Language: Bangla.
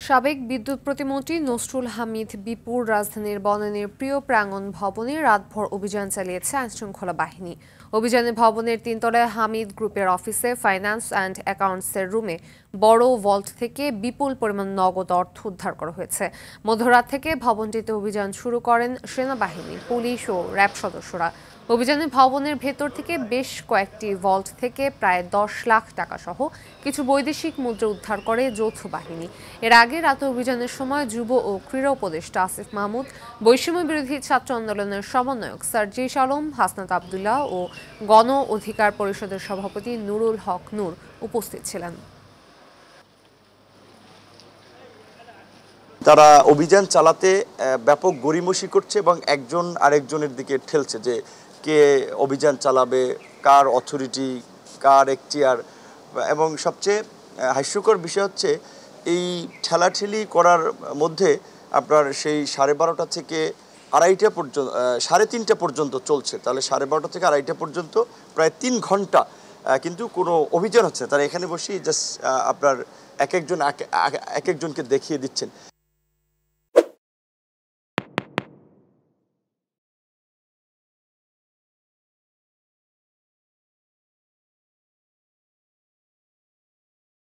সাবেক বিদ্যুৎ প্রতিমন্ত্রী নসরুল হামিদ বিপুর রাজধানীর বনানীর প্রিয় প্রাঙ্গণ ভবনে রাতভর অভিযান চালিয়েছে আইনশৃঙ্খলা বাহিনী। অভিযানে ভবনের তিনতলায় হামিদ গ্রুপের অফিসে ফাইন্যান্স অ্যান্ড অ্যাকাউন্টসের রুমে বড় ভল্ট থেকে বিপুল পরিমাণ নগদ অর্থ উদ্ধার করা হয়েছে। মধ্যরাত থেকে ভবনটিতে অভিযান শুরু করেন সেনাবাহিনী, পুলিশ ও র্যাব সদস্যরা। অভিযানে ভবনের ভেতর থেকে বেশ কয়েকটি ভল্ট থেকে প্রায় 10 লাখ টাকা সহ কিছু বৈদেশিক মুদ্রা উদ্ধার করে যৌথ বাহিনী। এর আগে রাতে অভিযানের সময় যুব ও ক্রীড়া উপদেষ্টা আসিফ মাহমুদ, বৈষম্য বিরোধী ছাত্র আন্দোলনের সমন্বয়ক সার্জিস আলম, হাসনাত আবদুল্লাহ ও গণ অধিকার পরিষদের সভাপতি নুরুল হক নূর উপস্থিত ছিলেন। তারা অভিযান চালাতে ব্যাপক গড়িমসি করছে এবং একজন আরেকজনের দিকে ঠেলছে যে কে অভিযান চালাবে, কার অথরিটি, কার এখতিয়ার। এবং সবচেয়ে হাস্যকর বিষয় হচ্ছে এই ঠেলাঠেলি করার মধ্যে আপনার সেই 12:30 থেকে 2:30 পর্যন্ত, 3:30 পর্যন্ত চলছে। তাহলে 12:30 থেকে 2:30 পর্যন্ত প্রায় 3 ঘন্টা কিন্তু কোনো অভিযান হচ্ছে। তারা এখানে বসেই জাস্ট আপনার এক একজনকে দেখিয়ে দিচ্ছেন।